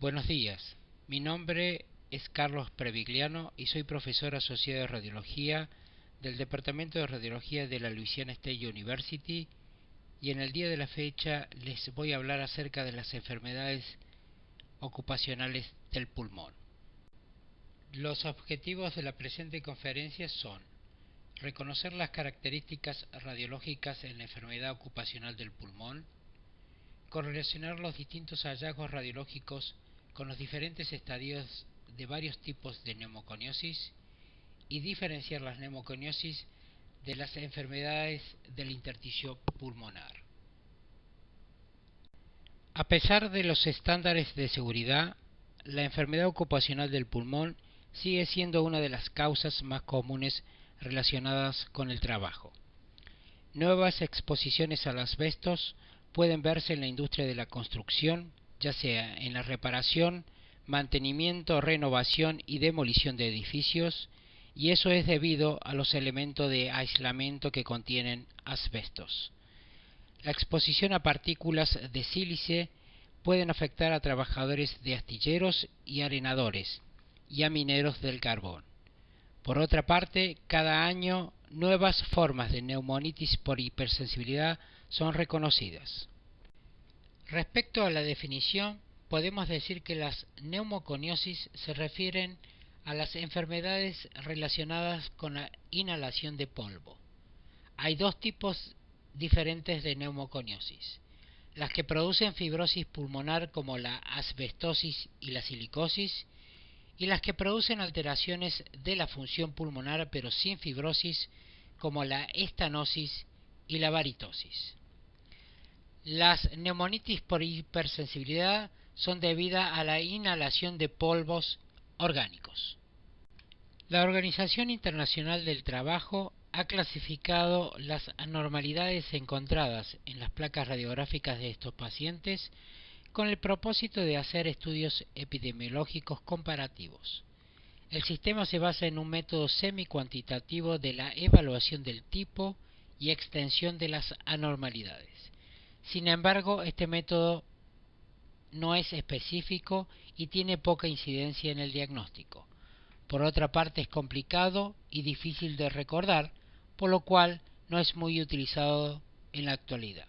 Buenos días, mi nombre es Carlos Previgliano y soy profesor asociado de radiología del Departamento de Radiología de la Louisiana State University y en el día de la fecha les voy a hablar acerca de las enfermedades ocupacionales del pulmón. Los objetivos de la presente conferencia son reconocer las características radiológicas en la enfermedad ocupacional del pulmón, correlacionar los distintos hallazgos radiológicos con los diferentes estadios de varios tipos de neumoconiosis y diferenciar las neumoconiosis de las enfermedades del intersticio pulmonar. A pesar de los estándares de seguridad, la enfermedad ocupacional del pulmón sigue siendo una de las causas más comunes relacionadas con el trabajo. Nuevas exposiciones al asbestos pueden verse en la industria de la construcción, ya sea en la reparación, mantenimiento, renovación y demolición de edificios, y eso es debido a los elementos de aislamiento que contienen asbestos. La exposición a partículas de sílice pueden afectar a trabajadores de astilleros y arenadores, y a mineros del carbón. Por otra parte, cada año nuevas formas de neumonitis por hipersensibilidad son reconocidas. Respecto a la definición, podemos decir que las neumoconiosis se refieren a las enfermedades relacionadas con la inhalación de polvo. Hay dos tipos diferentes de neumoconiosis: las que producen fibrosis pulmonar como la asbestosis y la silicosis, y las que producen alteraciones de la función pulmonar pero sin fibrosis como la estenosis y la varitosis. Las neumonitis por hipersensibilidad son debidas a la inhalación de polvos orgánicos. La Organización Internacional del Trabajo ha clasificado las anormalidades encontradas en las placas radiográficas de estos pacientes con el propósito de hacer estudios epidemiológicos comparativos. El sistema se basa en un método semi-cuantitativo de la evaluación del tipo y extensión de las anormalidades. Sin embargo, este método no es específico y tiene poca incidencia en el diagnóstico. Por otra parte, es complicado y difícil de recordar, por lo cual no es muy utilizado en la actualidad.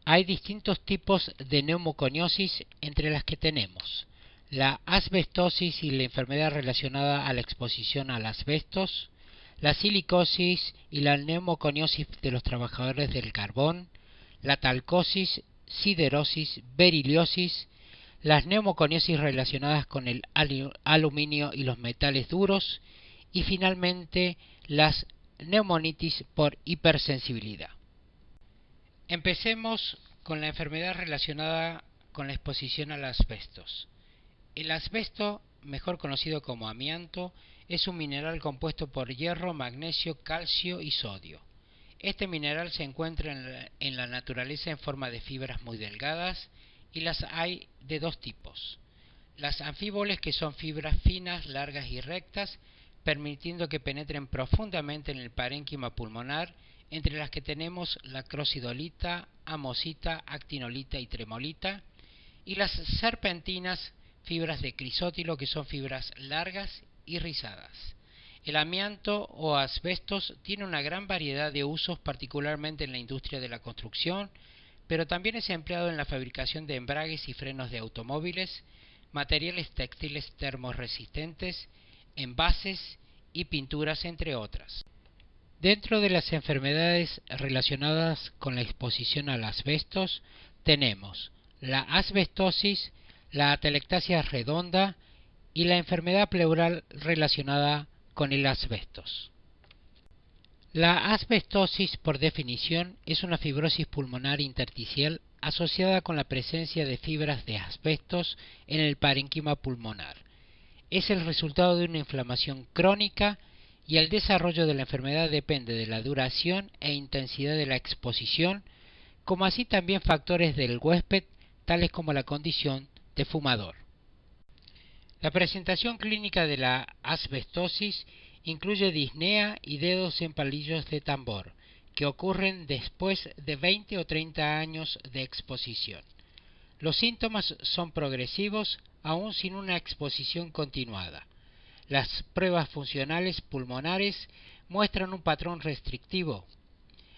Hay distintos tipos de neumoconiosis, entre las que tenemos la asbestosis y la enfermedad relacionada a la exposición al asbestos, la silicosis y la neumoconiosis de los trabajadores del carbón, la talcosis, siderosis, beriliosis, las neumoconiosis relacionadas con el aluminio y los metales duros, y finalmente las neumonitis por hipersensibilidad. Empecemos con la enfermedad relacionada con la exposición al asbestos. El asbesto, mejor conocido como amianto, es un mineral compuesto por hierro, magnesio, calcio y sodio. Este mineral se encuentra en la naturaleza en forma de fibras muy delgadas y las hay de dos tipos: las anfíboles, que son fibras finas, largas y rectas, permitiendo que penetren profundamente en el parénquima pulmonar, entre las que tenemos la crocidolita, amosita, actinolita y tremolita, y las serpentinas, fibras de crisótilo, que son fibras largas y rizadas. El amianto o asbestos tiene una gran variedad de usos, particularmente en la industria de la construcción, pero también es empleado en la fabricación de embragues y frenos de automóviles, materiales textiles termorresistentes, envases y pinturas, entre otras. Dentro de las enfermedades relacionadas con la exposición al asbestos tenemos la asbestosis, la atelectasia redonda y la enfermedad pleural relacionada con el asbestos. La asbestosis, por definición, es una fibrosis pulmonar intersticial asociada con la presencia de fibras de asbestos en el parénquima pulmonar. Es el resultado de una inflamación crónica y el desarrollo de la enfermedad depende de la duración e intensidad de la exposición, como así también factores del huésped, tales como la condición de fumador. La presentación clínica de la asbestosis incluye disnea y dedos en palillos de tambor, que ocurren después de 20 o 30 años de exposición. Los síntomas son progresivos aún sin una exposición continuada. Las pruebas funcionales pulmonares muestran un patrón restrictivo.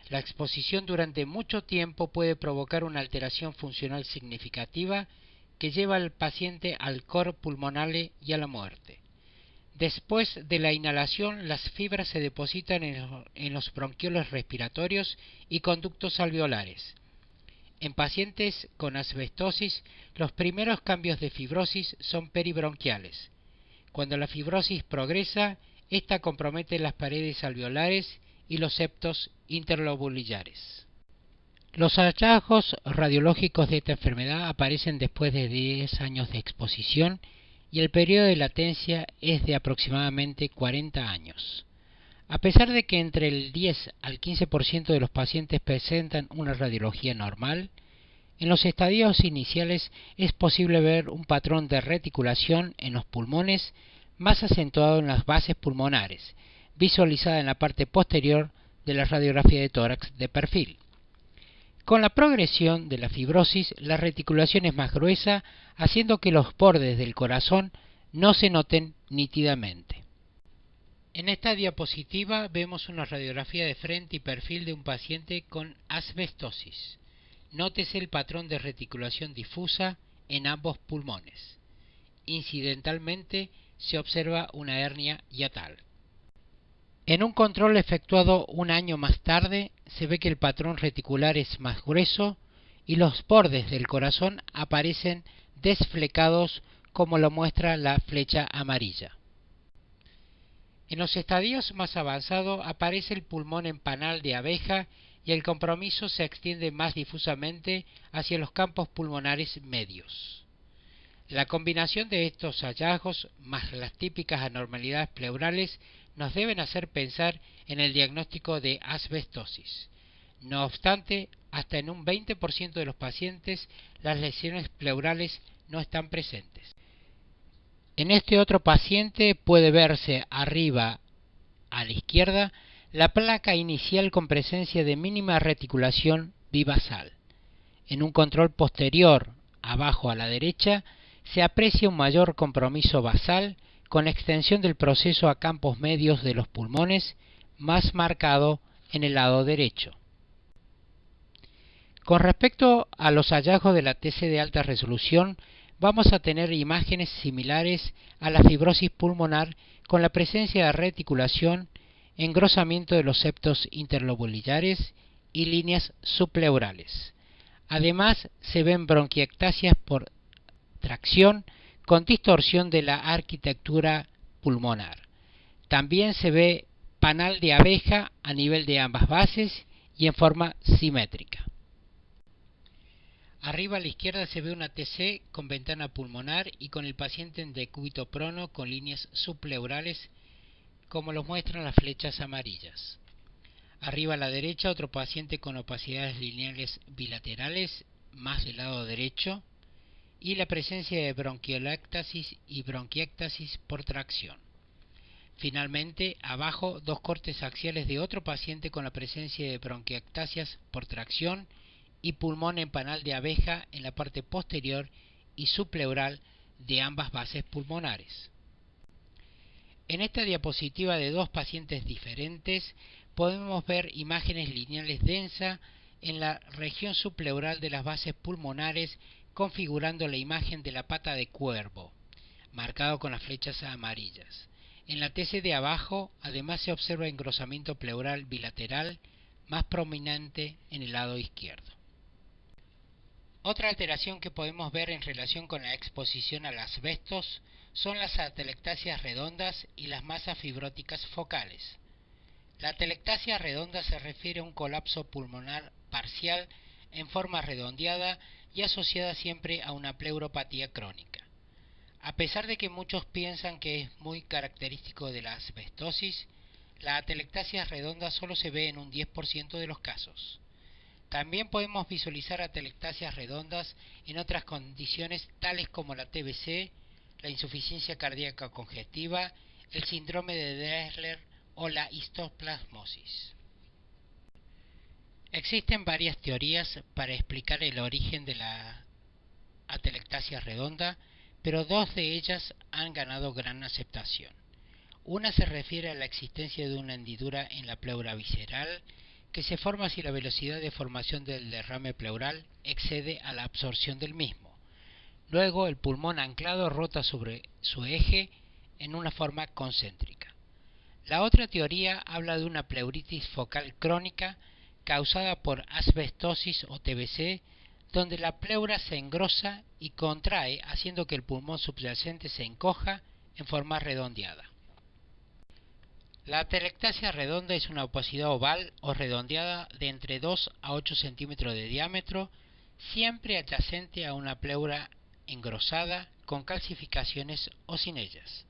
La exposición durante mucho tiempo puede provocar una alteración funcional significativa que lleva al paciente al cor pulmonale y a la muerte. Después de la inhalación, las fibras se depositan en los bronquiolos respiratorios y conductos alveolares. En pacientes con asbestosis, los primeros cambios de fibrosis son peribronquiales. Cuando la fibrosis progresa, esta compromete las paredes alveolares y los septos interlobulillares. Los hallazgos radiológicos de esta enfermedad aparecen después de 10 años de exposición y el periodo de latencia es de aproximadamente 40 años. A pesar de que entre el 10 al 15% de los pacientes presentan una radiología normal, en los estadios iniciales es posible ver un patrón de reticulación en los pulmones más acentuado en las bases pulmonares, visualizada en la parte posterior de la radiografía de tórax de perfil. Con la progresión de la fibrosis, la reticulación es más gruesa, haciendo que los bordes del corazón no se noten nítidamente. En esta diapositiva vemos una radiografía de frente y perfil de un paciente con asbestosis. Nótese el patrón de reticulación difusa en ambos pulmones. Incidentalmente se observa una hernia hiatal. En un control efectuado un año más tarde, se ve que el patrón reticular es más grueso y los bordes del corazón aparecen desflecados como lo muestra la flecha amarilla. En los estadios más avanzados aparece el pulmón en panal de abeja y el compromiso se extiende más difusamente hacia los campos pulmonares medios. La combinación de estos hallazgos más las típicas anormalidades pleurales nos deben hacer pensar en el diagnóstico de asbestosis. No obstante, hasta en un 20% de los pacientes las lesiones pleurales no están presentes. En este otro paciente puede verse arriba a la izquierda la placa inicial con presencia de mínima reticulación bibasal. En un control posterior, abajo a la derecha, se aprecia un mayor compromiso basal con extensión del proceso a campos medios de los pulmones, más marcado en el lado derecho. Con respecto a los hallazgos de la TC de alta resolución, vamos a tener imágenes similares a la fibrosis pulmonar con la presencia de reticulación, engrosamiento de los septos interlobulillares y líneas subpleurales. Además, se ven bronquiectasias por tracción con distorsión de la arquitectura pulmonar. También se ve panal de abeja a nivel de ambas bases y en forma simétrica. Arriba a la izquierda se ve una TC con ventana pulmonar y con el paciente en decúbito prono con líneas subpleurales como lo muestran las flechas amarillas. Arriba a la derecha otro paciente con opacidades lineales bilaterales, más del lado derecho, y la presencia de bronquiolectasis y bronquiectasis por tracción. Finalmente, abajo, dos cortes axiales de otro paciente con la presencia de bronquiectasias por tracción y pulmón en panal de abeja en la parte posterior y subpleural de ambas bases pulmonares. En esta diapositiva de dos pacientes diferentes podemos ver imágenes lineales densas en la región subpleural de las bases pulmonares configurando la imagen de la pata de cuervo, marcado con las flechas amarillas. En la TC de abajo, además se observa engrosamiento pleural bilateral más prominente en el lado izquierdo. Otra alteración que podemos ver en relación con la exposición al asbestos son las atelectasias redondas y las masas fibróticas focales. La atelectasia redonda se refiere a un colapso pulmonar parcial en forma redondeada y asociada siempre a una pleuropatía crónica. A pesar de que muchos piensan que es muy característico de la asbestosis, la atelectasia redonda solo se ve en un 10% de los casos. También podemos visualizar atelectasias redondas en otras condiciones tales como la TBC, la insuficiencia cardíaca congestiva, el síndrome de Dressler o la histoplasmosis. Existen varias teorías para explicar el origen de la atelectasia redonda, pero dos de ellas han ganado gran aceptación. Una se refiere a la existencia de una hendidura en la pleura visceral que se forma si la velocidad de formación del derrame pleural excede a la absorción del mismo. Luego el pulmón anclado rota sobre su eje en una forma concéntrica. La otra teoría habla de una pleuritis focal crónica causada por asbestosis o TBC, donde la pleura se engrosa y contrae, haciendo que el pulmón subyacente se encoja en forma redondeada. La atelectasia redonda es una obosidad oval o redondeada de entre 2 a 8 centímetros de diámetro, siempre adyacente a una pleura engrosada, con calcificaciones o sin ellas.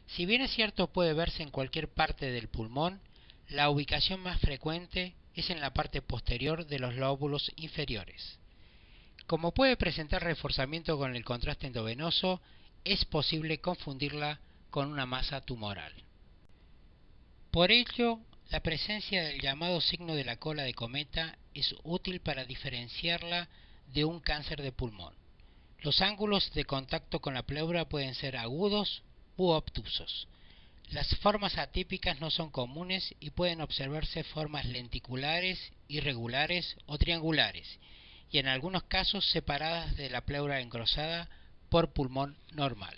Si bien es cierto puede verse en cualquier parte del pulmón, la ubicación más frecuente es en la parte posterior de los lóbulos inferiores. Como puede presentar reforzamiento con el contraste endovenoso, es posible confundirla con una masa tumoral. Por ello, la presencia del llamado signo de la cola de cometa es útil para diferenciarla de un cáncer de pulmón. Los ángulos de contacto con la pleura pueden ser agudos u obtusos. Las formas atípicas no son comunes y pueden observarse formas lenticulares, irregulares o triangulares, y en algunos casos separadas de la pleura engrosada por pulmón normal.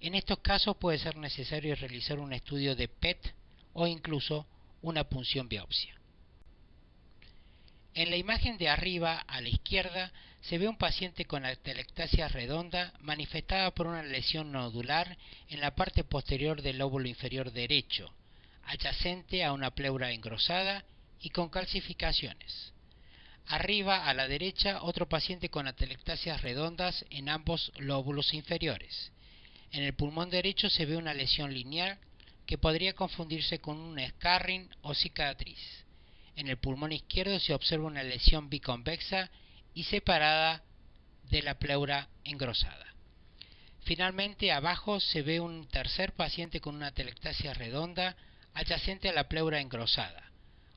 En estos casos puede ser necesario realizar un estudio de PET o incluso una punción biopsia. En la imagen de arriba a la izquierda se ve un paciente con atelectasia redonda manifestada por una lesión nodular en la parte posterior del lóbulo inferior derecho, adyacente a una pleura engrosada y con calcificaciones. Arriba a la derecha otro paciente con atelectasias redondas en ambos lóbulos inferiores. En el pulmón derecho se ve una lesión lineal que podría confundirse con un scarring o cicatriz. En el pulmón izquierdo se observa una lesión biconvexa y separada de la pleura engrosada. Finalmente, abajo se ve un tercer paciente con una atelectasia redonda adyacente a la pleura engrosada.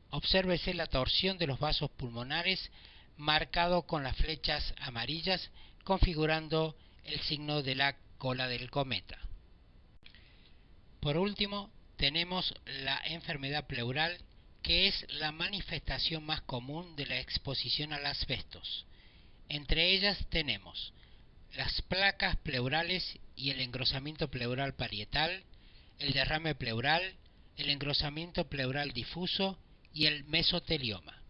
Obsérvese la torsión de los vasos pulmonares marcado con las flechas amarillas, configurando el signo de la cola del cometa. Por último, tenemos la enfermedad pleural, que es la manifestación más común de la exposición al asbestos. Entre ellas tenemos las placas pleurales y el engrosamiento pleural parietal, el derrame pleural, el engrosamiento pleural difuso y el mesotelioma.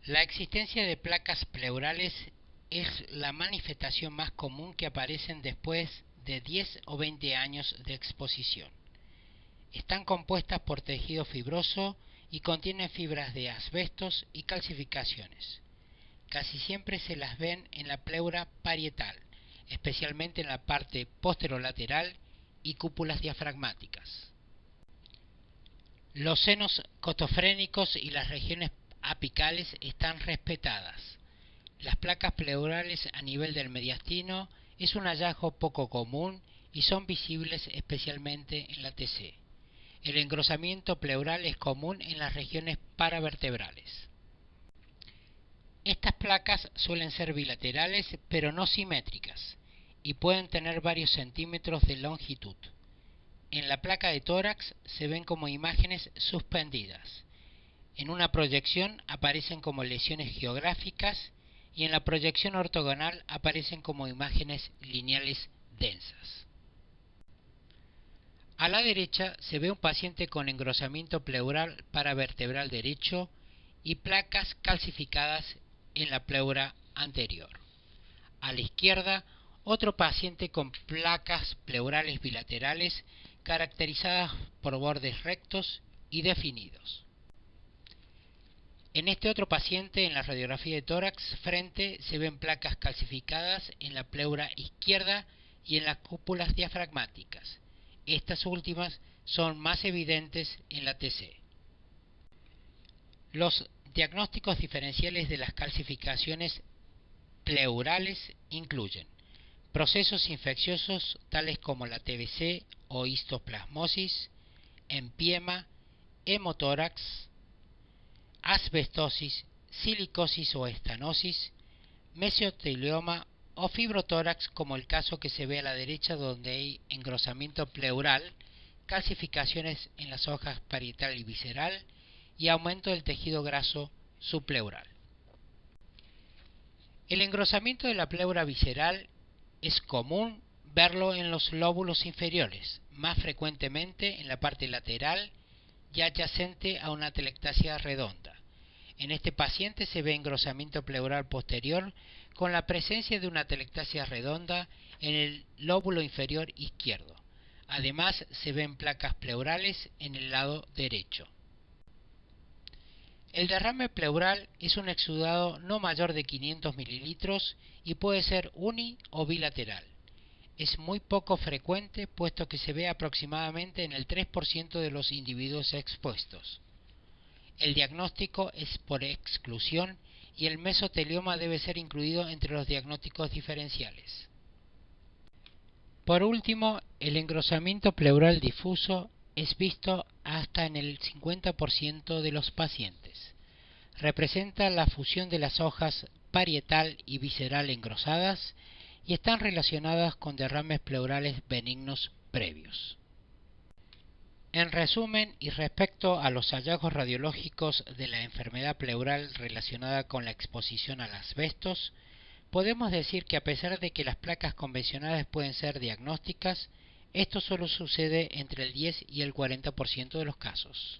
La existencia de placas pleurales es la manifestación más común que aparecen después de 10 o 20 años de exposición. Están compuestas por tejido fibroso y contienen fibras de asbestos y calcificaciones. Casi siempre se las ven en la pleura parietal, especialmente en la parte posterolateral y cúpulas diafragmáticas. Los senos costofrénicos y las regiones apicales están respetadas. Las placas pleurales a nivel del mediastino es un hallazgo poco común y son visibles especialmente en la TC. El engrosamiento pleural es común en las regiones paravertebrales. Estas placas suelen ser bilaterales pero no simétricas y pueden tener varios centímetros de longitud. En la placa de tórax se ven como imágenes suspendidas. En una proyección aparecen como lesiones geográficas y en la proyección ortogonal aparecen como imágenes lineales densas. A la derecha se ve un paciente con engrosamiento pleural paravertebral derecho y placas calcificadas en la pleura anterior. A la izquierda, otro paciente con placas pleurales bilaterales caracterizadas por bordes rectos y definidos. En este otro paciente, en la radiografía de tórax frente, se ven placas calcificadas en la pleura izquierda y en las cúpulas diafragmáticas. Estas últimas son más evidentes en la TC. Los diagnósticos diferenciales de las calcificaciones pleurales incluyen procesos infecciosos tales como la TBC o histoplasmosis, empiema, hemotórax, asbestosis, silicosis o estanosis, mesotelioma o fibrotórax, como el caso que se ve a la derecha, donde hay engrosamiento pleural, calcificaciones en las hojas parietal y visceral y aumento del tejido graso subpleural. El engrosamiento de la pleura visceral es común verlo en los lóbulos inferiores, más frecuentemente en la parte lateral y adyacente a una atelectasia redonda. En este paciente se ve engrosamiento pleural posterior con la presencia de una atelectasia redonda en el lóbulo inferior izquierdo. Además, se ven placas pleurales en el lado derecho. El derrame pleural es un exudado no mayor de 500 mililitros y puede ser uni o bilateral. Es muy poco frecuente, puesto que se ve aproximadamente en el 3% de los individuos expuestos. El diagnóstico es por exclusión y el mesotelioma debe ser incluido entre los diagnósticos diferenciales. Por último, el engrosamiento pleural difuso es visto hasta en el 50% de los pacientes. Representa la fusión de las hojas parietal y visceral engrosadas y están relacionadas con derrames pleurales benignos previos. En resumen, y respecto a los hallazgos radiológicos de la enfermedad pleural relacionada con la exposición al asbestos, podemos decir que a pesar de que las placas convencionales pueden ser diagnósticas, esto solo sucede entre el 10 y el 40% de los casos.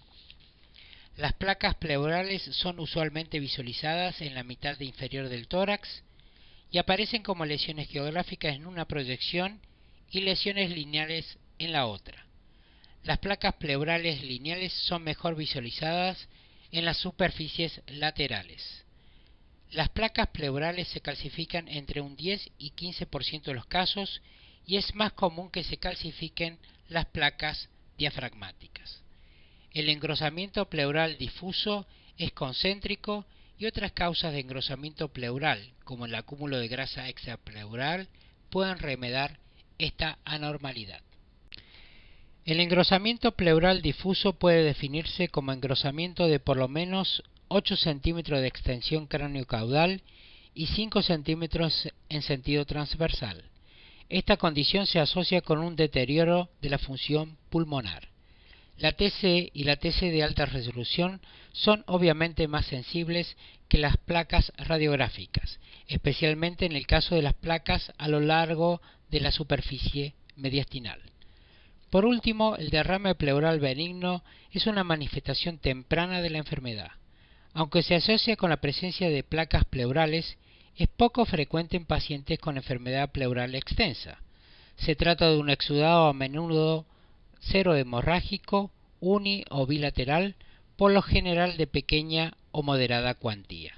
Las placas pleurales son usualmente visualizadas en la mitad inferior del tórax y aparecen como lesiones geográficas en una proyección y lesiones lineales en la otra. Las placas pleurales lineales son mejor visualizadas en las superficies laterales. Las placas pleurales se calcifican entre un 10 y 15% de los casos y es más común que se calcifiquen las placas diafragmáticas. El engrosamiento pleural difuso es concéntrico y otras causas de engrosamiento pleural, como el acúmulo de grasa extrapleural, pueden remediar esta anormalidad. El engrosamiento pleural difuso puede definirse como engrosamiento de por lo menos 8 centímetros de extensión cráneo-caudal y 5 centímetros en sentido transversal. Esta condición se asocia con un deterioro de la función pulmonar. La TC y la TC de alta resolución son obviamente más sensibles que las placas radiográficas, especialmente en el caso de las placas a lo largo de la superficie mediastinal. Por último, el derrame pleural benigno es una manifestación temprana de la enfermedad. Aunque se asocia con la presencia de placas pleurales, es poco frecuente en pacientes con enfermedad pleural extensa. Se trata de un exudado a menudo cero hemorrágico, uni o bilateral, por lo general de pequeña o moderada cuantía.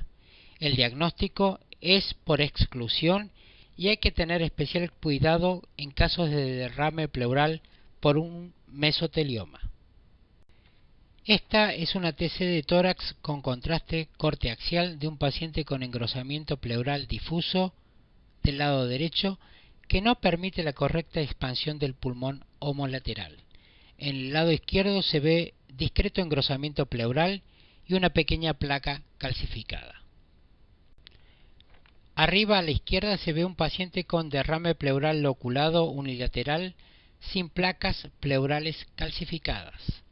El diagnóstico es por exclusión y hay que tener especial cuidado en casos de derrame pleural por un mesotelioma. Esta es una TC de tórax con contraste corte axial de un paciente con engrosamiento pleural difuso del lado derecho que no permite la correcta expansión del pulmón homolateral. En el lado izquierdo se ve discreto engrosamiento pleural y una pequeña placa calcificada. Arriba a la izquierda se ve un paciente con derrame pleural loculado unilateral sin placas pleurales calcificadas.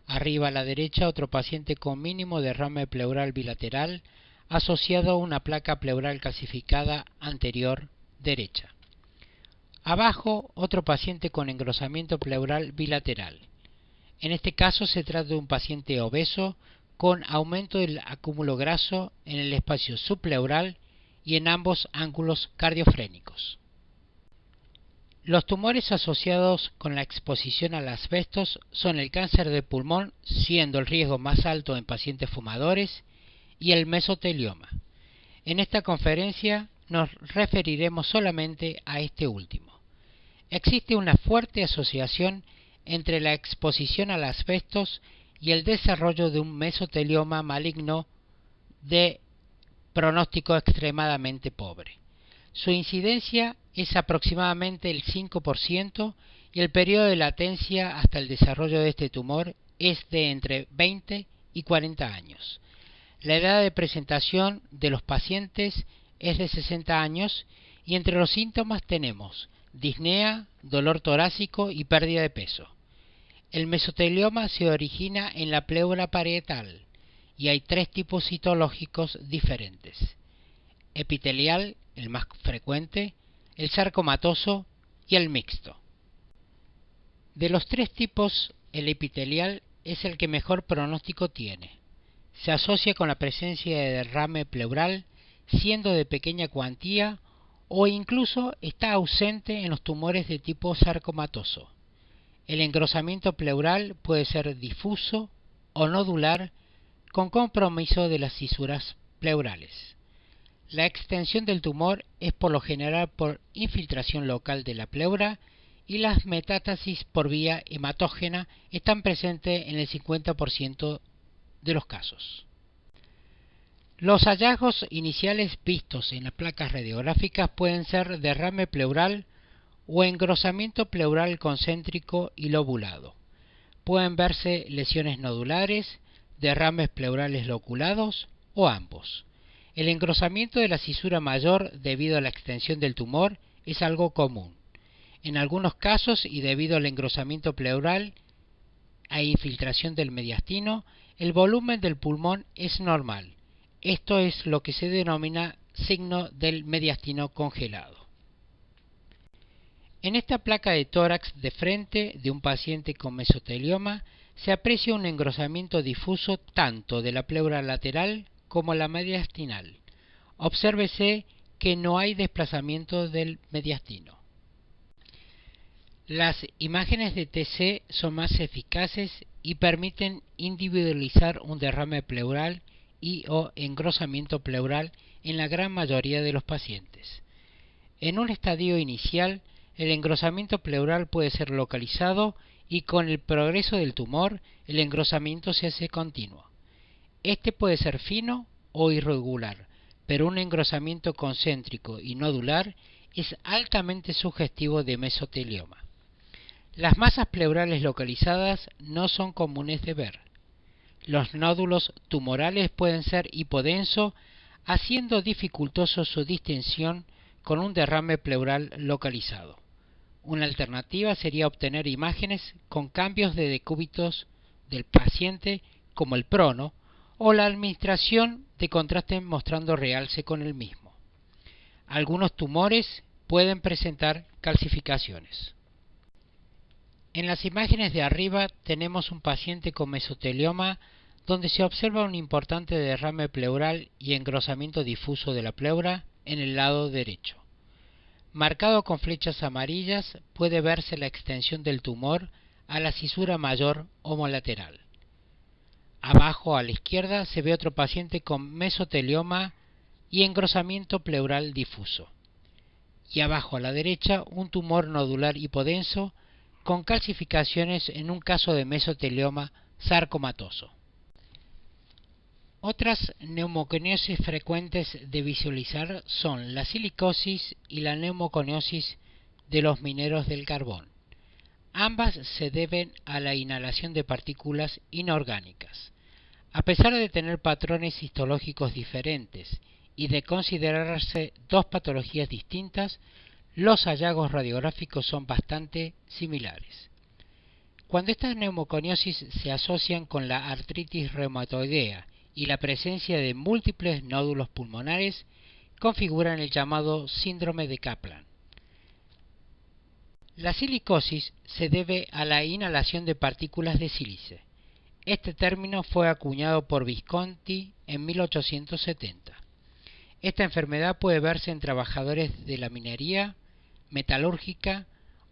Arriba a la derecha otro paciente con mínimo derrame pleural bilateral asociado a una placa pleural calcificada anterior derecha. Abajo otro paciente con engrosamiento pleural bilateral. En este caso se trata de un paciente obeso con aumento del acúmulo graso en el espacio subpleural y en ambos ángulos cardiofrénicos. Los tumores asociados con la exposición al asbestos son el cáncer de pulmón, siendo el riesgo más alto en pacientes fumadores, y el mesotelioma. En esta conferencia nos referiremos solamente a este último. Existe una fuerte asociación entre la exposición al asbestos y el desarrollo de un mesotelioma maligno de pronóstico extremadamente pobre. Su incidencia es aproximadamente el 5% y el periodo de latencia hasta el desarrollo de este tumor es de entre 20 y 40 años. La edad de presentación de los pacientes es de 60 años y entre los síntomas tenemos disnea, dolor torácico y pérdida de peso. El mesotelioma se origina en la pleura parietal y hay 3 tipos citológicos diferentes: epitelial, el más frecuente, el sarcomatoso y el mixto. De los 3 tipos, el epitelial es el que mejor pronóstico tiene. Se asocia con la presencia de derrame pleural, siendo de pequeña cuantía, o incluso está ausente en los tumores de tipo sarcomatoso. El engrosamiento pleural puede ser difuso o nodular, con compromiso de las cisuras pleurales. La extensión del tumor es por lo general por infiltración local de la pleura y las metástasis por vía hematógena están presentes en el 50% de los casos. Los hallazgos iniciales vistos en las placas radiográficas pueden ser derrame pleural o engrosamiento pleural concéntrico y lobulado. Pueden verse lesiones nodulares, derrames pleurales loculados o ambos. El engrosamiento de la cisura mayor debido a la extensión del tumor es algo común. En algunos casos, y debido al engrosamiento pleural e infiltración del mediastino, el volumen del pulmón es normal. Esto es lo que se denomina signo del mediastino congelado. En esta placa de tórax de frente de un paciente con mesotelioma se aprecia un engrosamiento difuso tanto de la pleura lateral como la mediastinal. Obsérvese que no hay desplazamiento del mediastino. Las imágenes de TC son más eficaces y permiten individualizar un derrame pleural y o engrosamiento pleural en la gran mayoría de los pacientes. En un estadio inicial, el engrosamiento pleural puede ser localizado y con el progreso del tumor, el engrosamiento se hace continuo. Este puede ser fino o irregular, pero un engrosamiento concéntrico y nodular es altamente sugestivo de mesotelioma. Las masas pleurales localizadas no son comunes de ver. Los nódulos tumorales pueden ser hipodenso, haciendo dificultoso su distinción con un derrame pleural localizado. Una alternativa sería obtener imágenes con cambios de decúbitos del paciente, como el prono, o la administración de contraste mostrando realce con el mismo. Algunos tumores pueden presentar calcificaciones. En las imágenes de arriba tenemos un paciente con mesotelioma donde se observa un importante derrame pleural y engrosamiento difuso de la pleura en el lado derecho. Marcado con flechas amarillas puede verse la extensión del tumor a la cisura mayor homolateral. Abajo a la izquierda se ve otro paciente con mesotelioma y engrosamiento pleural difuso. Y abajo a la derecha un tumor nodular hipodenso con calcificaciones en un caso de mesotelioma sarcomatoso. Otras neumoconiosis frecuentes de visualizar son la silicosis y la neumoconiosis de los mineros del carbón. Ambas se deben a la inhalación de partículas inorgánicas. A pesar de tener patrones histológicos diferentes y de considerarse 2 patologías distintas, los hallazgos radiográficos son bastante similares. Cuando estas neumoconiosis se asocian con la artritis reumatoidea y la presencia de múltiples nódulos pulmonares, configuran el llamado síndrome de Kaplan. La silicosis se debe a la inhalación de partículas de sílice. Este término fue acuñado por Visconti en 1870. Esta enfermedad puede verse en trabajadores de la minería, metalúrgica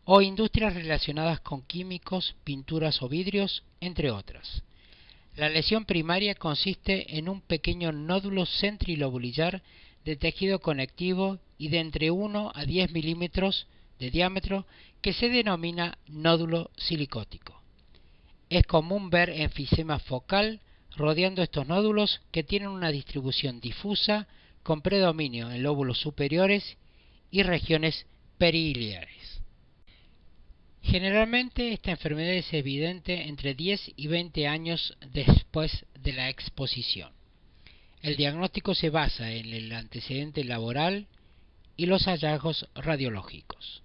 o industrias relacionadas con químicos, pinturas o vidrios, entre otras. La lesión primaria consiste en un pequeño nódulo centrilobulillar de tejido conectivo y de entre 1 a 10 milímetros de diámetro que se denomina nódulo silicótico. Es común ver enfisema focal rodeando estos nódulos que tienen una distribución difusa con predominio en lóbulos superiores y regiones periliares. Generalmente esta enfermedad es evidente entre 10 y 20 años después de la exposición. El diagnóstico se basa en el antecedente laboral y los hallazgos radiológicos.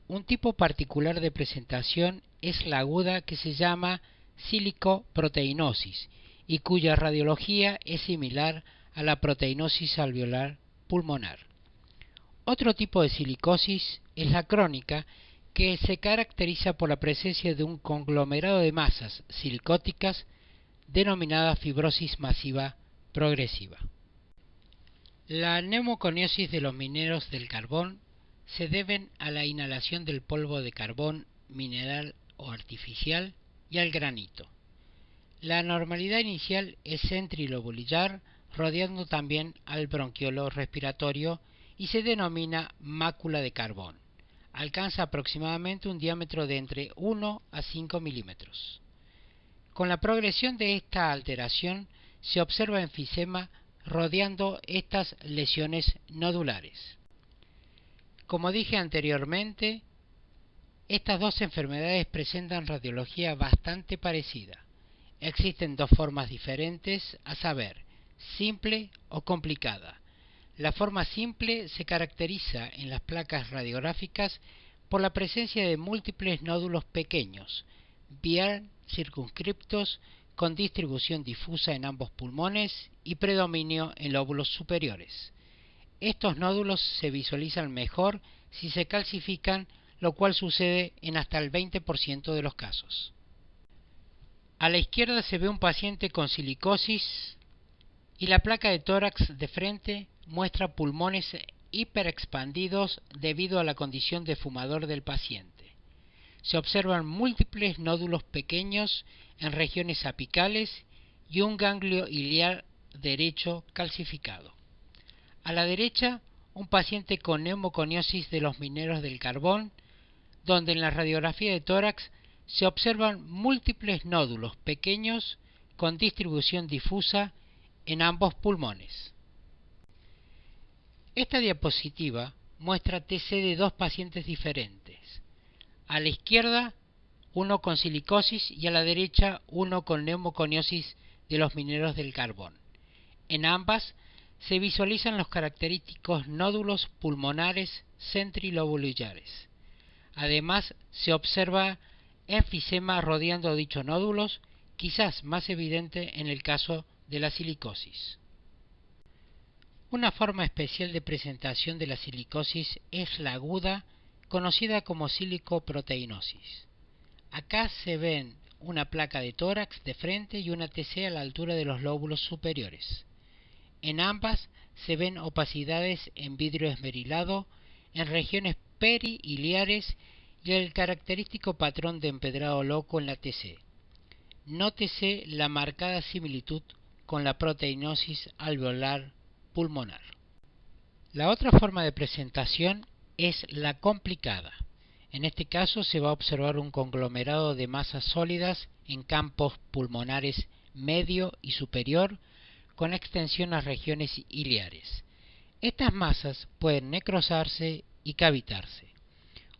Un tipo particular de presentación es la aguda, que se llama silicoproteinosis y cuya radiología es similar a la proteinosis alveolar pulmonar. Otro tipo de silicosis es la crónica, que se caracteriza por la presencia de un conglomerado de masas silicóticas denominada fibrosis masiva progresiva. La neumoconiosis de los mineros del carbón se deben a la inhalación del polvo de carbón mineral o artificial y al granito. La normalidad inicial es centrilobulillar, rodeando también al bronquiolo respiratorio, y se denomina mácula de carbón. Alcanza aproximadamente un diámetro de entre 1 a 5 milímetros. Con la progresión de esta alteración se observa enfisema rodeando estas lesiones nodulares. Como dije anteriormente, estas dos enfermedades presentan radiología bastante parecida. Existen dos formas diferentes, a saber, simple o complicada. La forma simple se caracteriza en las placas radiográficas por la presencia de múltiples nódulos pequeños, bien circunscriptos, con distribución difusa en ambos pulmones y predominio en lóbulos superiores. Estos nódulos se visualizan mejor si se calcifican, lo cual sucede en hasta el 20% de los casos. A la izquierda se ve un paciente con silicosis y la placa de tórax de frente muestra pulmones hiperexpandidos debido a la condición de fumador del paciente. Se observan múltiples nódulos pequeños en regiones apicales y un ganglio iliar derecho calcificado. A la derecha, un paciente con neumoconiosis de los mineros del carbón, donde en la radiografía de tórax se observan múltiples nódulos pequeños con distribución difusa en ambos pulmones. Esta diapositiva muestra TC de dos pacientes diferentes. A la izquierda, uno con silicosis y a la derecha, uno con neumoconiosis de los mineros del carbón. En ambas se visualizan los característicos nódulos pulmonares centrilobulares. Además, se observa enfisema rodeando dichos nódulos, quizás más evidente en el caso de la silicosis. Una forma especial de presentación de la silicosis es la aguda, conocida como silicoproteinosis. Acá se ven una placa de tórax de frente y una TC a la altura de los lóbulos superiores. En ambas se ven opacidades en vidrio esmerilado en regiones periiliares y el característico patrón de empedrado loco en la TC. Nótese la marcada similitud con la proteinosis alveolar pulmonar. La otra forma de presentación es la complicada. En este caso se va a observar un conglomerado de masas sólidas en campos pulmonares medio y superior con extensión a regiones iliares. Estas masas pueden necrosarse y cavitarse.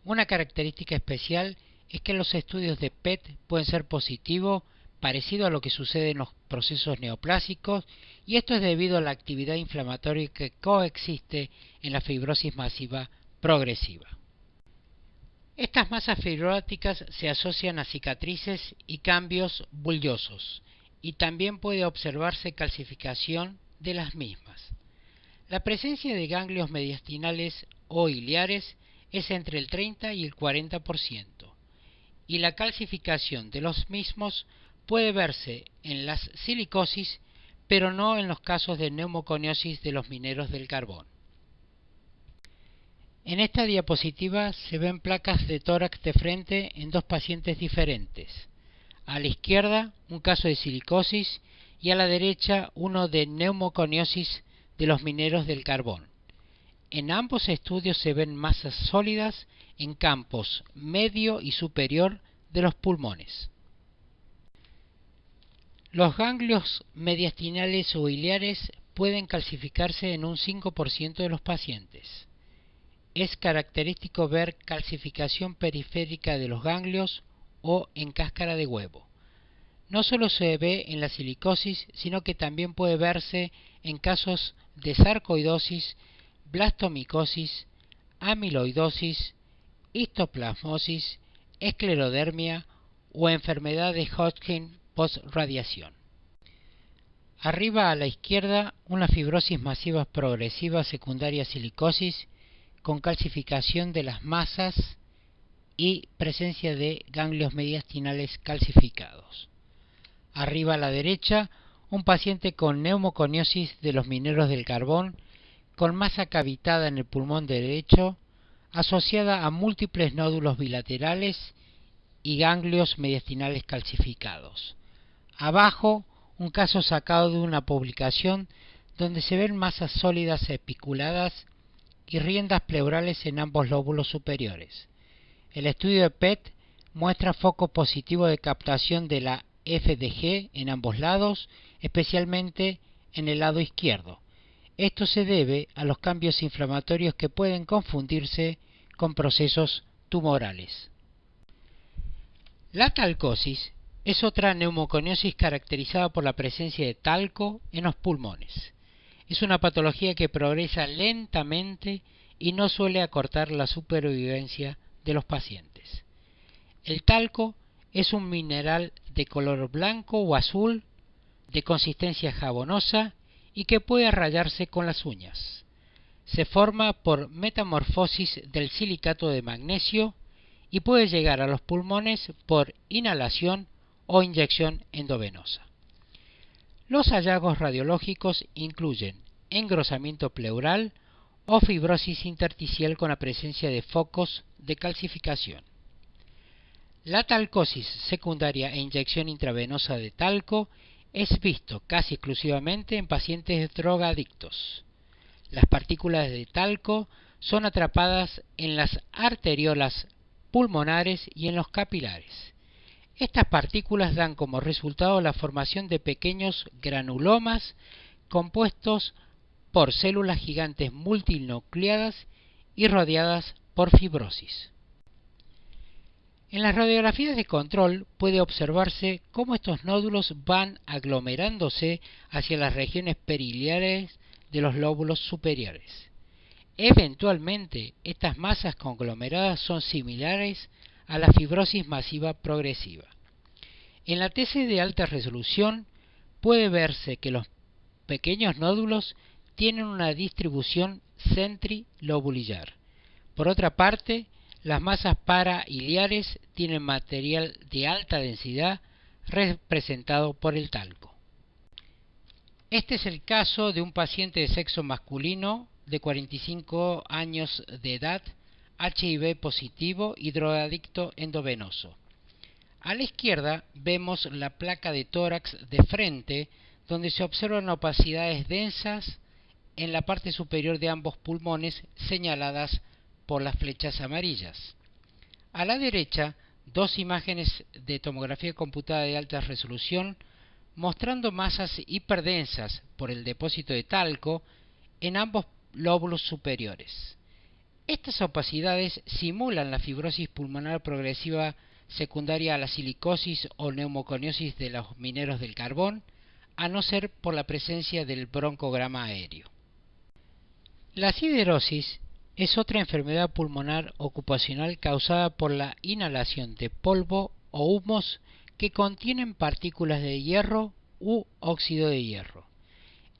Una característica especial es que los estudios de PET pueden ser positivos, parecido a lo que sucede en los procesos neoplásicos, y esto es debido a la actividad inflamatoria que coexiste en la fibrosis masiva progresiva. Estas masas fibróticas se asocian a cicatrices y cambios bullosos, y también puede observarse calcificación de las mismas. La presencia de ganglios mediastinales o iliares es entre el 30 y el 40%, y la calcificación de los mismos puede verse en las silicosis, pero no en los casos de neumoconiosis de los mineros del carbón. En esta diapositiva se ven placas de tórax de frente en dos pacientes diferentes. A la izquierda, un caso de silicosis y a la derecha, uno de neumoconiosis de los mineros del carbón. En ambos estudios se ven masas sólidas en campos medio y superior de los pulmones. Los ganglios mediastinales o iliares pueden calcificarse en un 5% de los pacientes. Es característico ver calcificación periférica de los ganglios o en cáscara de huevo. No solo se ve en la silicosis, sino que también puede verse en casos de sarcoidosis, blastomicosis, amiloidosis, histoplasmosis, esclerodermia o enfermedad de Hodgkin post-radiación. Arriba a la izquierda, una fibrosis masiva progresiva secundaria a silicosis con calcificación de las masas y presencia de ganglios mediastinales calcificados. Arriba a la derecha, un paciente con neumoconiosis de los mineros del carbón con masa cavitada en el pulmón derecho asociada a múltiples nódulos bilaterales y ganglios mediastinales calcificados. Abajo, un caso sacado de una publicación donde se ven masas sólidas espiculadas y riendas pleurales en ambos lóbulos superiores. El estudio de PET muestra foco positivo de captación de la FDG en ambos lados, especialmente en el lado izquierdo. Esto se debe a los cambios inflamatorios que pueden confundirse con procesos tumorales. La talcosis es otra neumoconiosis caracterizada por la presencia de talco en los pulmones. Es una patología que progresa lentamente y no suele acortar la supervivencia de los pacientes. El talco es un mineral de color blanco o azul, de consistencia jabonosa y que puede rayarse con las uñas. Se forma por metamorfosis del silicato de magnesio y puede llegar a los pulmones por inhalación o inyección endovenosa. Los hallazgos radiológicos incluyen engrosamiento pleural o fibrosis intersticial con la presencia de focos de calcificación. La talcosis secundaria e inyección intravenosa de talco es visto casi exclusivamente en pacientes drogadictos. Las partículas de talco son atrapadas en las arteriolas pulmonares y en los capilares. Estas partículas dan como resultado la formación de pequeños granulomas compuestos por células gigantes multinucleadas y rodeadas por fibrosis. En las radiografías de control puede observarse cómo estos nódulos van aglomerándose hacia las regiones periliares de los lóbulos superiores. Eventualmente, estas masas conglomeradas son similares a la fibrosis masiva progresiva. En la TC de alta resolución puede verse que los pequeños nódulos tienen una distribución centrilobulillar. Por otra parte, las masas parailiares tienen material de alta densidad representado por el talco. Este es el caso de un paciente de sexo masculino de 45 años de edad, HIV positivo y drogadicto endovenoso. A la izquierda vemos la placa de tórax de frente, donde se observan opacidades densas en la parte superior de ambos pulmones señaladas por las flechas amarillas. A la derecha, dos imágenes de tomografía computada de alta resolución mostrando masas hiperdensas por el depósito de talco en ambos lóbulos superiores. Estas opacidades simulan la fibrosis pulmonar progresiva secundaria a la silicosis o neumoconiosis de los mineros del carbón, a no ser por la presencia del broncograma aéreo. La siderosis es otra enfermedad pulmonar ocupacional causada por la inhalación de polvo o humos que contienen partículas de hierro u óxido de hierro.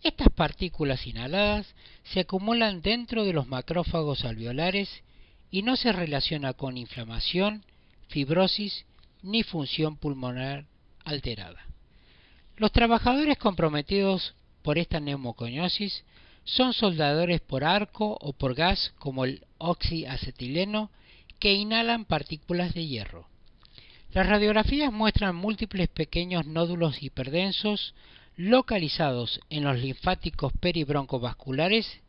Estas partículas inhaladas se acumulan dentro de los macrófagos alveolares y no se relaciona con inflamación, fibrosis ni función pulmonar alterada. Los trabajadores comprometidos por esta neumoconiosis son soldadores por arco o por gas como el oxiacetileno que inhalan partículas de hierro. Las radiografías muestran múltiples pequeños nódulos hiperdensos localizados en los linfáticos peribroncovasculares,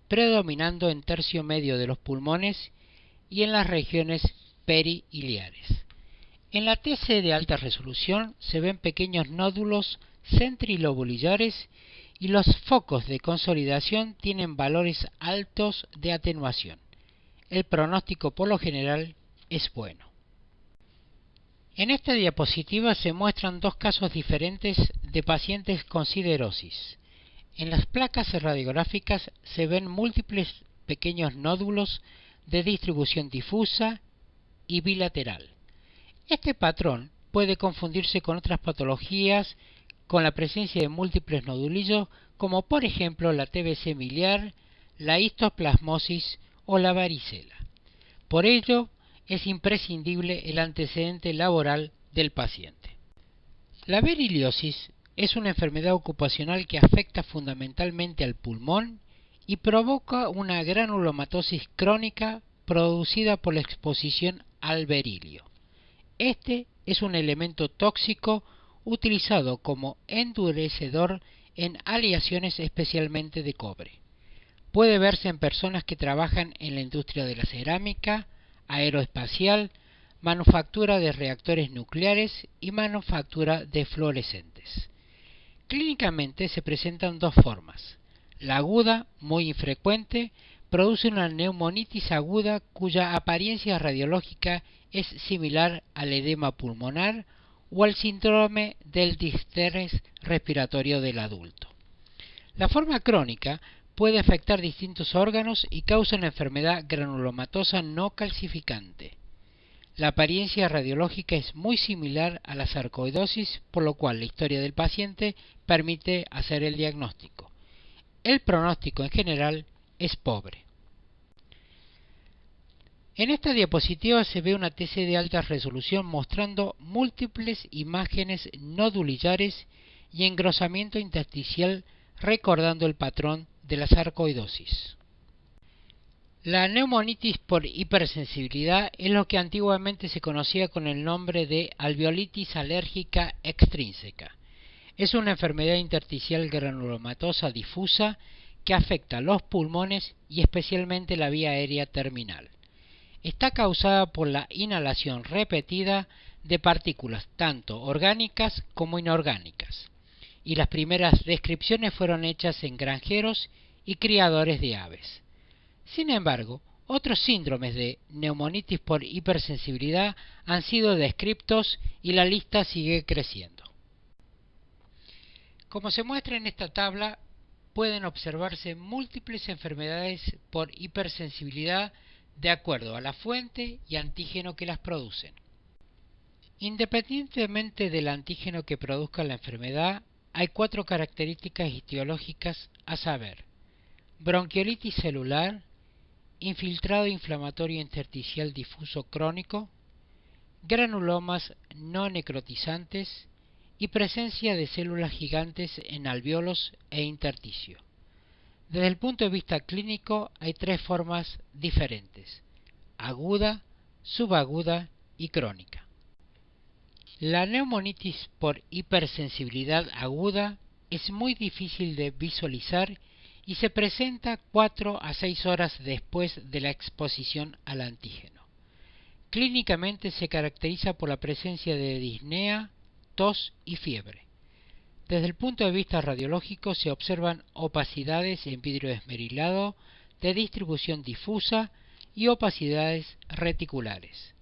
predominando en tercio medio de los pulmones y en las regiones periiliares. En la TC de alta resolución se ven pequeños nódulos centrilobulillares y los focos de consolidación tienen valores altos de atenuación. El pronóstico por lo general es bueno. En esta diapositiva se muestran dos casos diferentes de pacientes con siderosis. En las placas radiográficas se ven múltiples pequeños nódulos de distribución difusa y bilateral. Este patrón puede confundirse con otras patologías con la presencia de múltiples nodulillos, como por ejemplo la TBC miliar, la histoplasmosis o la varicela. Por ello, es imprescindible el antecedente laboral del paciente. La beriliosis es una enfermedad ocupacional que afecta fundamentalmente al pulmón y provoca una granulomatosis crónica producida por la exposición al berilio. Este es un elemento tóxico utilizado como endurecedor en aleaciones especialmente de cobre. Puede verse en personas que trabajan en la industria de la cerámica, aeroespacial, manufactura de reactores nucleares y manufactura de fluorescentes. Clínicamente se presentan dos formas. La aguda, muy infrecuente, produce una neumonitis aguda cuya apariencia radiológica es similar al edema pulmonar o al síndrome del distrés respiratorio del adulto. La forma crónica puede afectar distintos órganos y causa una enfermedad granulomatosa no calcificante. La apariencia radiológica es muy similar a la sarcoidosis, por lo cual la historia del paciente permite hacer el diagnóstico. El pronóstico en general es pobre. En esta diapositiva se ve una TC de alta resolución mostrando múltiples imágenes nodulillares y engrosamiento intersticial recordando el patrón de la sarcoidosis. La neumonitis por hipersensibilidad es lo que antiguamente se conocía con el nombre de alveolitis alérgica extrínseca. Es una enfermedad intersticial granulomatosa difusa que afecta los pulmones y especialmente la vía aérea terminal. Está causada por la inhalación repetida de partículas tanto orgánicas como inorgánicas, y las primeras descripciones fueron hechas en granjeros y criadores de aves. Sin embargo, otros síndromes de neumonitis por hipersensibilidad han sido descritos y la lista sigue creciendo. Como se muestra en esta tabla, pueden observarse múltiples enfermedades por hipersensibilidad de acuerdo a la fuente y antígeno que las producen. Independientemente del antígeno que produzca la enfermedad, hay 4 características etiológicas a saber: bronquiolitis celular, infiltrado inflamatorio intersticial difuso crónico, granulomas no necrotizantes y presencia de células gigantes en alvéolos e intersticio. Desde el punto de vista clínico hay 3 formas diferentes: aguda, subaguda y crónica. La neumonitis por hipersensibilidad aguda es muy difícil de visualizar y se presenta 4 a 6 horas después de la exposición al antígeno. Clínicamente se caracteriza por la presencia de disnea, tos y fiebre. Desde el punto de vista radiológico se observan opacidades en vidrio esmerilado de distribución difusa y opacidades reticulares.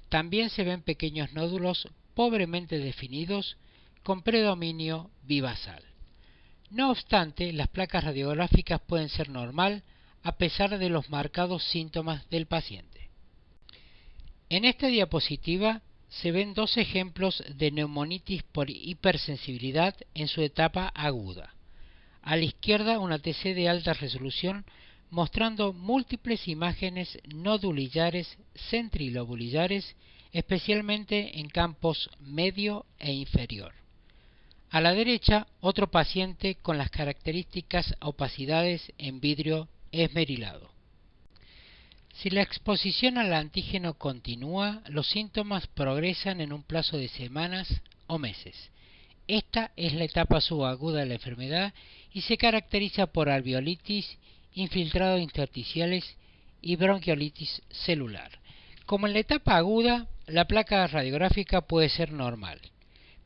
También se ven pequeños nódulos pobremente definidos con predominio bivasal. No obstante, las placas radiográficas pueden ser normal a pesar de los marcados síntomas del paciente. En esta diapositiva se ven 2 ejemplos de neumonitis por hipersensibilidad en su etapa aguda. A la izquierda una TC de alta resolución mostrando múltiples imágenes nodulillares centrilobulillares, especialmente en campos medio e inferior. A la derecha, otro paciente con las características opacidades en vidrio esmerilado. Si la exposición al antígeno continúa, los síntomas progresan en un plazo de semanas o meses. Esta es la etapa subaguda de la enfermedad y se caracteriza por alveolitis, infiltrados intersticiales y bronquiolitis celular. Como en la etapa aguda, la placa radiográfica puede ser normal,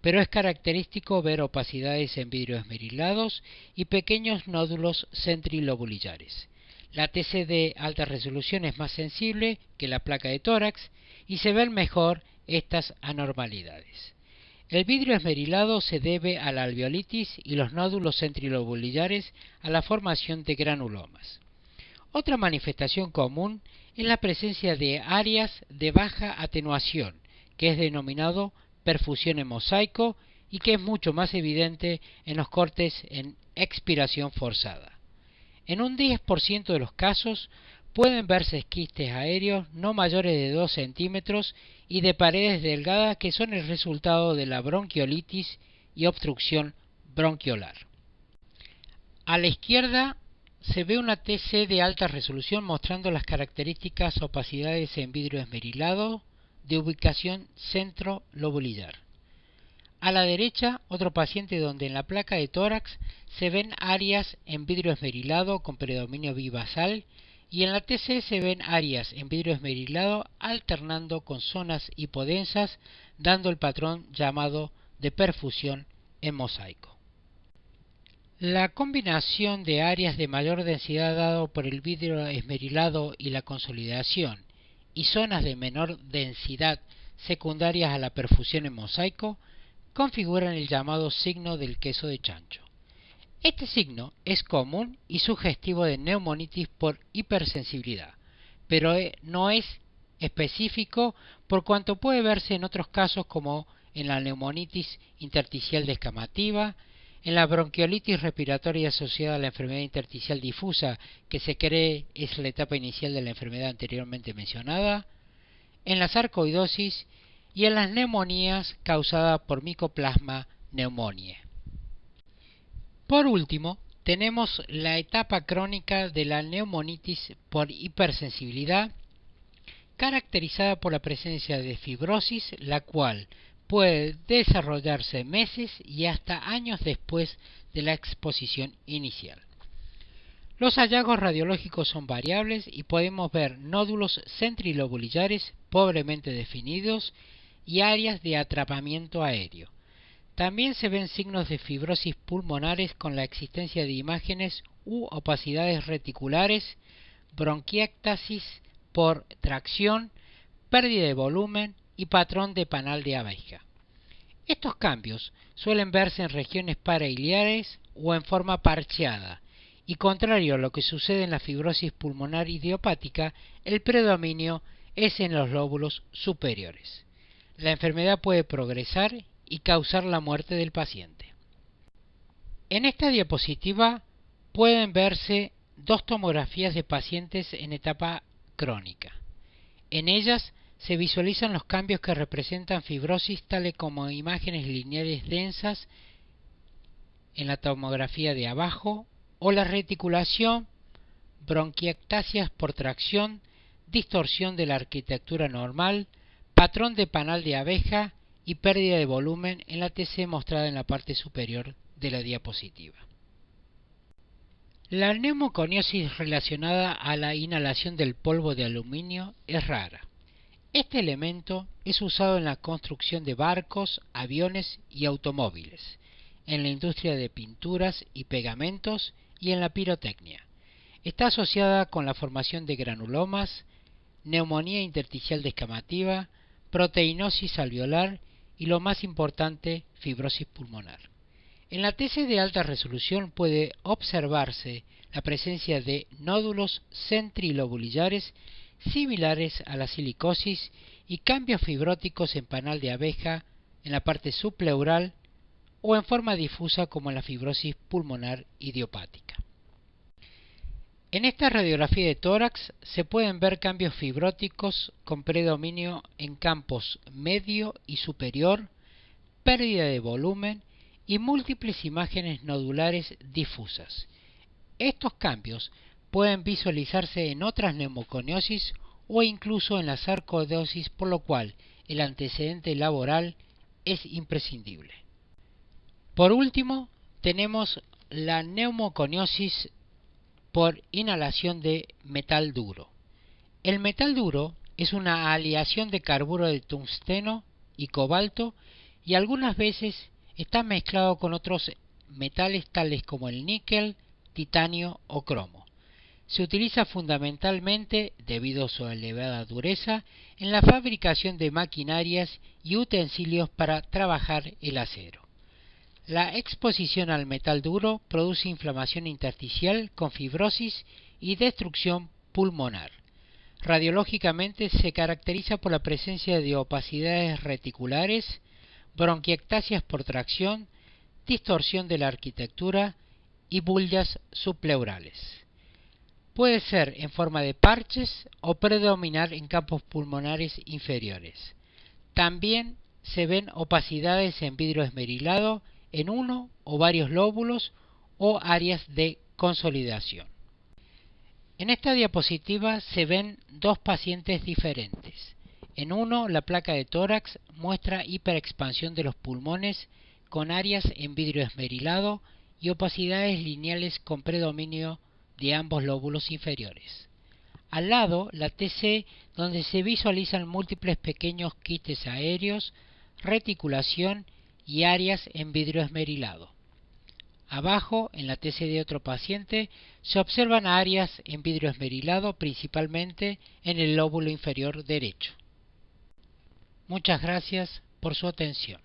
pero es característico ver opacidades en vidrio esmerilados y pequeños nódulos centrilobulillares. La TC de alta resolución es más sensible que la placa de tórax y se ven mejor estas anormalidades. El vidrio esmerilado se debe a la alveolitis y los nódulos centrilobulillares a la formación de granulomas. Otra manifestación común es la presencia de áreas de baja atenuación, que es denominado perfusión en mosaico y que es mucho más evidente en los cortes en expiración forzada. En un 10% de los casos pueden verse quistes aéreos no mayores de 2 centímetros y de paredes delgadas que son el resultado de la bronquiolitis y obstrucción bronquiolar. A la izquierda se ve una TC de alta resolución mostrando las características opacidades en vidrio esmerilado de ubicación centro-lobulillar. A la derecha, otro paciente donde en la placa de tórax se ven áreas en vidrio esmerilado con predominio bibasal y en la TC se ven áreas en vidrio esmerilado alternando con zonas hipodensas, dando el patrón llamado de perfusión en mosaico. La combinación de áreas de mayor densidad dado por el vidrio esmerilado y la consolidación y zonas de menor densidad secundarias a la perfusión en mosaico configuran el llamado signo del queso de chancho. Este signo es común y sugestivo de neumonitis por hipersensibilidad, pero no es específico por cuanto puede verse en otros casos como en la neumonitis intersticial descamativa, en la bronquiolitis respiratoria asociada a la enfermedad intersticial difusa, que se cree es la etapa inicial de la enfermedad anteriormente mencionada, en la sarcoidosis y en las neumonías causadas por Mycoplasma pneumoniae. Por último, tenemos la etapa crónica de la neumonitis por hipersensibilidad, caracterizada por la presencia de fibrosis, la cual puede desarrollarse meses y hasta años después de la exposición inicial. Los hallazgos radiológicos son variables y podemos ver nódulos centrilobulillares pobremente definidos y áreas de atrapamiento aéreo. También se ven signos de fibrosis pulmonares con la existencia de imágenes u opacidades reticulares, bronquiectasis por tracción, pérdida de volumen y patrón de panal de abeja. Estos cambios suelen verse en regiones parailiares o en forma parcheada, y contrario a lo que sucede en la fibrosis pulmonar idiopática, el predominio es en los lóbulos superiores. La enfermedad puede progresar y causar la muerte del paciente. En esta diapositiva pueden verse dos tomografías de pacientes en etapa crónica. En ellas se visualizan los cambios que representan fibrosis, tales como imágenes lineales densas en la tomografía de abajo, o la reticulación, bronquiectasias por tracción, distorsión de la arquitectura normal, patrón de panal de abeja y pérdida de volumen en la TC mostrada en la parte superior de la diapositiva. La neumoconiosis relacionada a la inhalación del polvo de aluminio es rara. Este elemento es usado en la construcción de barcos, aviones y automóviles, en la industria de pinturas y pegamentos y en la pirotecnia. Está asociada con la formación de granulomas, neumonía intersticial descamativa, proteinosis alveolar y, lo más importante, fibrosis pulmonar. En la TC de alta resolución puede observarse la presencia de nódulos centrilobulillares similares a la silicosis y cambios fibróticos en panal de abeja en la parte subpleural o en forma difusa como en la fibrosis pulmonar idiopática. En esta radiografía de tórax se pueden ver cambios fibróticos con predominio en campos medio y superior, pérdida de volumen y múltiples imágenes nodulares difusas. Estos cambios pueden visualizarse en otras neumoconiosis o incluso en la sarcoidosis, por lo cual el antecedente laboral es imprescindible. Por último, tenemos la neumoconiosis por inhalación de metal duro. El metal duro es una aleación de carburo de tungsteno y cobalto y algunas veces está mezclado con otros metales tales como el níquel, titanio o cromo. Se utiliza fundamentalmente, debido a su elevada dureza, en la fabricación de maquinarias y utensilios para trabajar el acero. La exposición al metal duro produce inflamación intersticial con fibrosis y destrucción pulmonar. Radiológicamente se caracteriza por la presencia de opacidades reticulares, bronquiectasias por tracción, distorsión de la arquitectura y bullas subpleurales. Puede ser en forma de parches o predominar en campos pulmonares inferiores. También se ven opacidades en vidrio esmerilado en uno o varios lóbulos o áreas de consolidación. En esta diapositiva se ven dos pacientes diferentes. En uno, la placa de tórax muestra hiperexpansión de los pulmones con áreas en vidrio esmerilado y opacidades lineales con predominio de ambos lóbulos inferiores. Al lado, la TC, donde se visualizan múltiples pequeños quistes aéreos, reticulación y áreas en vidrio esmerilado. Abajo, en la TC de otro paciente, se observan áreas en vidrio esmerilado principalmente en el lóbulo inferior derecho. Muchas gracias por su atención.